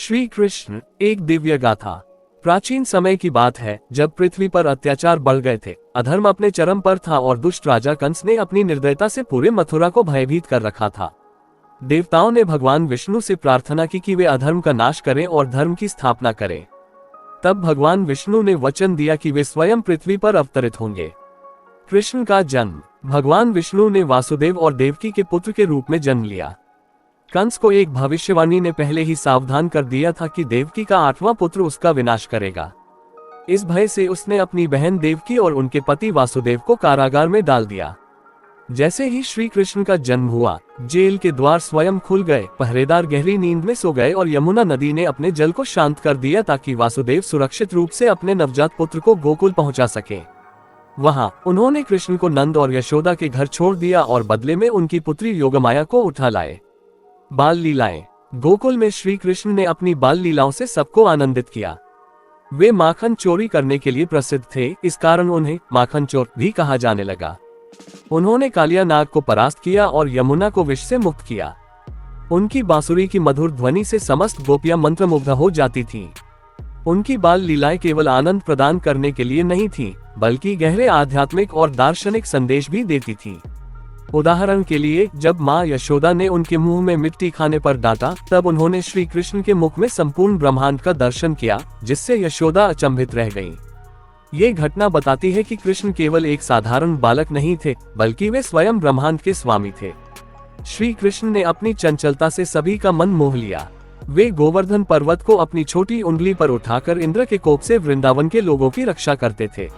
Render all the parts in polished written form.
श्री कृष्ण एक दिव्य गाथा। प्राचीन समय की बात है जब पृथ्वी पर अत्याचार बढ़ गए थे, अधर्म अपने चरम पर था और दुष्ट राजा कंस ने अपनी निर्दयता से पूरे मथुरा को भयभीत कर रखा था। देवताओं ने भगवान विष्णु से प्रार्थना की कि वे अधर्म का नाश करें और धर्म की स्थापना करें। तब भगवान विष्णु ने वचन दिया कि वे स्वयं पृथ्वी पर अवतरित होंगे। कृष्ण का जन्म। भगवान विष्णु ने वासुदेव और देवकी के पुत्र के रूप में जन्म लिया। कंस को एक भविष्यवाणी ने पहले ही सावधान कर दिया था कि देवकी का 8वां पुत्र उसका विनाश करेगा। इस भय से उसने अपनी बहन देवकी और उनके पति वासुदेव को कारागार में डाल दिया। जैसे ही श्री कृष्ण का जन्म हुआ, जेल के द्वार स्वयं खुल गए, पहरेदार गहरी नींद में सो गए और यमुना नदी ने अपने जल को शांत कर दिया ताकि वासुदेव सुरक्षित रूप से अपने नवजात पुत्र को गोकुल पहुंचा सके। वहां उन्होंने कृष्ण को नंद और यशोदा के घर छोड़ दिया और बदले में उनकी पुत्री योगमाया को उठा लाए। बाल लीलाएं। गोकुल में श्री कृष्ण ने अपनी बाल लीलाओं से सबको आनंदित किया। वे माखन चोरी करने के लिए प्रसिद्ध थे, इस कारण उन्हें माखन चोर भी कहा जाने लगा। उन्होंने कालिया नाग को परास्त किया और यमुना को विष से मुक्त किया। उनकी बांसुरी की मधुर ध्वनि से समस्त गोपियां मंत्रमुग्ध हो जाती थीं। उनकी बाल लीलाएं केवल आनंद प्रदान करने के लिए नहीं थीं, बल्कि गहरे आध्यात्मिक और दार्शनिक संदेश भी देती थीं। उदाहरण के लिए, जब माँ यशोदा ने उनके मुंह में मिट्टी खाने पर डांटा, तब उन्होंने श्री कृष्ण के मुख में संपूर्ण ब्रह्मांड का दर्शन किया, जिससे यशोदा अचंभित रह गईं। ये घटना बताती है कि कृष्ण केवल एक साधारण बालक नहीं थे, बल्कि वे स्वयं ब्रह्मांड के स्वामी थे। श्री कृष्ण ने अपनी चंचलता से सभी का मन मोह लिया। वे गोवर्धन पर्वत को अपनी छोटी उंगली पर उठाकर इंद्र के कोप से वृंदावन के लोगों की रक्षा करते थे।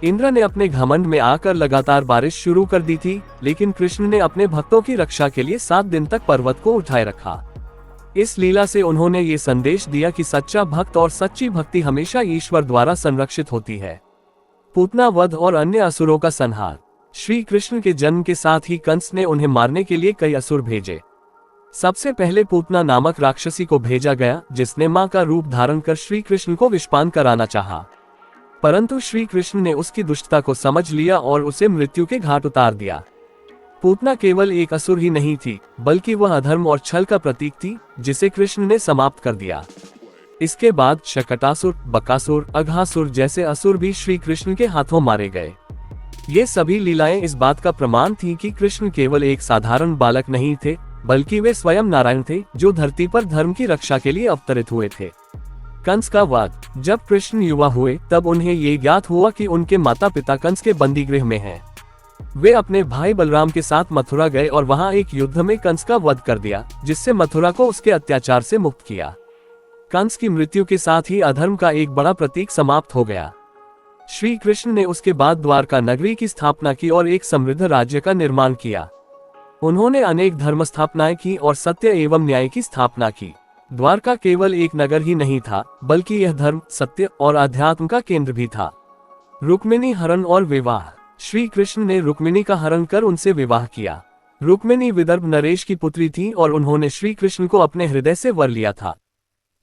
इंद्र ने अपने घमंड में आकर लगातार बारिश शुरू कर दी थी, लेकिन कृष्ण ने अपने भक्तों की रक्षा के लिए 7 दिन तक पर्वत को उठाए रखा। इस लीला से उन्होंने ये संदेश दिया कि सच्चा भक्त और सच्ची भक्ति हमेशा ईश्वर द्वारा संरक्षित होती है। पूतना वध और अन्य असुरों का संहार। श्री कृष्ण के जन्म के साथ ही कंस ने उन्हें मारने के लिए कई असुर भेजे। सबसे पहले पूतना नामक राक्षसी को भेजा गया, जिसने मां का रूप धारण कर श्री कृष्ण को विषपान कराना चाहा। परंतु श्री कृष्ण ने उसकी दुष्टता को समझ लिया और उसे मृत्यु के घाट उतार दिया। पूतना केवल एक असुर ही नहीं थी, बल्कि वह अधर्म और छल का प्रतीक थी, जिसे कृष्ण ने समाप्त कर दिया। इसके बाद शकटासुर, बकासुर, अघासुर जैसे असुर भी श्री कृष्ण के हाथों मारे गए। ये सभी लीलाएं इस बात का प्रमाण थी कि कृष्ण केवल एक साधारण बालक नहीं थे, बल्कि वे स्वयं नारायण थे, जो धरती पर धर्म की रक्षा के लिए अवतरित हुए थे। कंस का वध। जब कृष्ण युवा हुए, तब उन्हें ये ज्ञात हुआ कि उनके माता पिता कंस के बंदीगृह में हैं। वे अपने भाई बलराम के साथ मथुरा गए और वहां एक युद्ध में कंस का वध कर दिया, जिससे मथुरा को उसके अत्याचार से मुक्त किया। कंस की मृत्यु के साथ ही अधर्म का एक बड़ा प्रतीक समाप्त हो गया। श्री कृष्ण ने उसके बाद द्वारका नगरी की स्थापना की और एक समृद्ध राज्य का निर्माण किया। उन्होंने अनेक धर्म स्थापनाएं की और सत्य एवं न्याय की स्थापना की। द्वारका केवल एक नगर ही नहीं था, बल्कि यह धर्म, सत्य और अध्यात्म का केंद्र भी था। रुक्मिणी हरण और विवाह। श्री कृष्ण ने रुक्मिणी का हरण कर उनसे विवाह किया। रुक्मिणी विदर्भ नरेश की पुत्री थी और उन्होंने श्री कृष्ण को अपने हृदय से वर लिया था।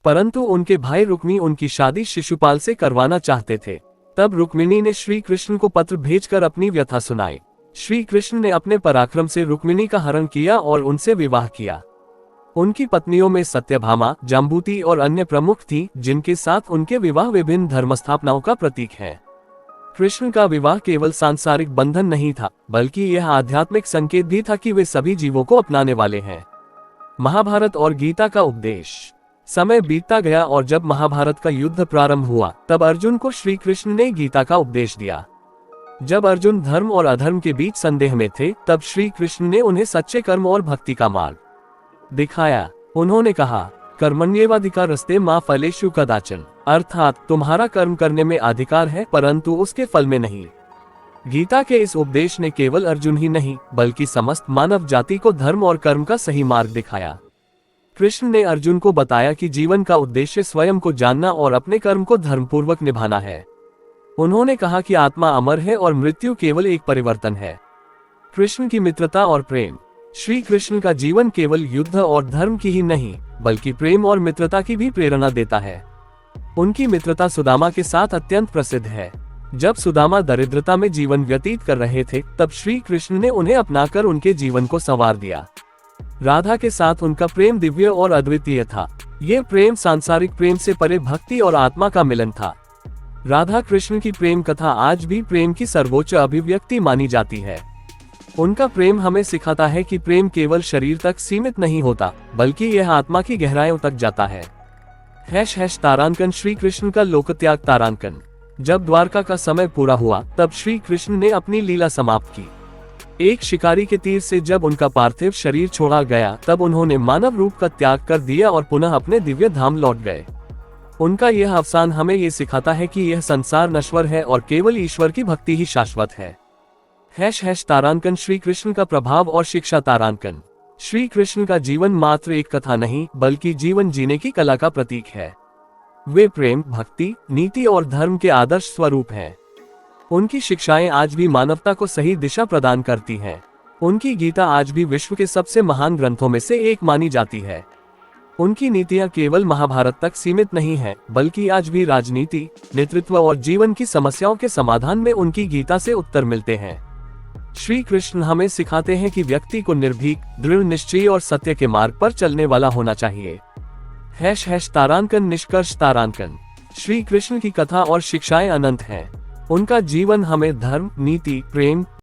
परंतु उनके भाई रुक्मी उनकी शादी शिशुपाल से करवाना चाहते थे। तब रुक्मिणी ने श्री कृष्ण को पत्र भेजकर अपनी व्यथा सुनाई। श्री कृष्ण ने अपने पराक्रम से रुक्मिणी का हरण किया और उनसे विवाह किया। उनकी पत्नियों में सत्यभामा, जाम्बूती और अन्य प्रमुख थीं, जिनके साथ उनके विवाह विभिन्न धर्मस्थापनाओं का प्रतीक है। कृष्ण का विवाह केवल सांसारिक बंधन नहीं था, बल्कि यह आध्यात्मिक संकेत भी था कि वे सभी जीवों को अपनाने वाले हैं। महाभारत और गीता का उपदेश। समय बीतता गया और जब महाभारत का युद्ध प्रारंभ हुआ, तब अर्जुन को श्री कृष्ण ने गीता का उपदेश दिया। जब अर्जुन धर्म और अधर्म के बीच संदेह में थे, तब श्री कृष्ण ने उन्हें सच्चे कर्म और भक्ति का मार्ग दिखाया। उन्होंने कहा, कर्मण्येवाधिकारस्ते मा फलेषु कदाचन, अर्थात तुम्हारा कर्म करने में अधिकार है, परंतु उसके फल में नहीं। गीता के इस उपदेश ने केवल अर्जुन ही नहीं, बल्कि समस्त मानव जाति को धर्म और कर्म का सही मार्ग दिखाया। कृष्ण ने अर्जुन को बताया कि जीवन का उद्देश्य स्वयं को जानना और अपने कर्म को धर्मपूर्वक निभाना है। उन्होंने कहा कि आत्मा अमर है और मृत्यु केवल एक परिवर्तन है। कृष्ण की मित्रता और प्रेम। श्री कृष्ण का जीवन केवल युद्ध और धर्म की ही नहीं, बल्कि प्रेम और मित्रता की भी प्रेरणा देता है। उनकी मित्रता सुदामा के साथ अत्यंत प्रसिद्ध है। जब सुदामा दरिद्रता में जीवन व्यतीत कर रहे थे, तब श्री कृष्ण ने उन्हें अपनाकर उनके जीवन को संवार दिया। राधा के साथ उनका प्रेम दिव्य और अद्वितीय था। ये प्रेम सांसारिक प्रेम से परे भक्ति और आत्मा का मिलन था। राधा कृष्ण की प्रेम कथा आज भी प्रेम की सर्वोच्च अभिव्यक्ति मानी जाती है। उनका प्रेम हमें सिखाता है कि प्रेम केवल शरीर तक सीमित नहीं होता, बल्कि यह आत्मा की गहराइयों तक जाता है। तारांकन श्री कृष्ण का लोकत्याग। तारांकन। जब द्वारका का समय पूरा हुआ, तब श्री कृष्ण ने अपनी लीला समाप्त की। एक शिकारी के तीर से जब उनका पार्थिव शरीर छोड़ा गया, तब उन्होंने मानव रूप का त्याग कर दिया और पुनः अपने दिव्य धाम लौट गए। उनका यह अवसान हमें ये सिखाता है कि यह संसार नश्वर है और केवल ईश्वर की भक्ति ही शाश्वत है। तारांकन श्री कृष्ण का प्रभाव और शिक्षा। तारांकन। श्री कृष्ण का जीवन मात्र एक कथा नहीं, बल्कि जीवन जीने की कला का प्रतीक है। वे प्रेम, भक्ति, नीति और धर्म के आदर्श स्वरूप हैं। उनकी शिक्षाएं आज भी मानवता को सही दिशा प्रदान करती हैं। उनकी गीता आज भी विश्व के सबसे महान ग्रंथों में से एक मानी जाती है। उनकी नीतियां केवल महाभारत तक सीमित नहीं हैं, बल्कि आज भी राजनीति, नेतृत्व और जीवन की समस्याओं के समाधान में उनकी गीता से उत्तर मिलते हैं। श्री कृष्ण हमें सिखाते हैं कि व्यक्ति को निर्भीक, दृढ़ निश्चयी और सत्य के मार्ग पर चलने वाला होना चाहिए। तारांकन निष्कर्ष। तारांकन। श्री कृष्ण की कथा और शिक्षाएं अनंत हैं। उनका जीवन हमें धर्म, नीति, प्रेम,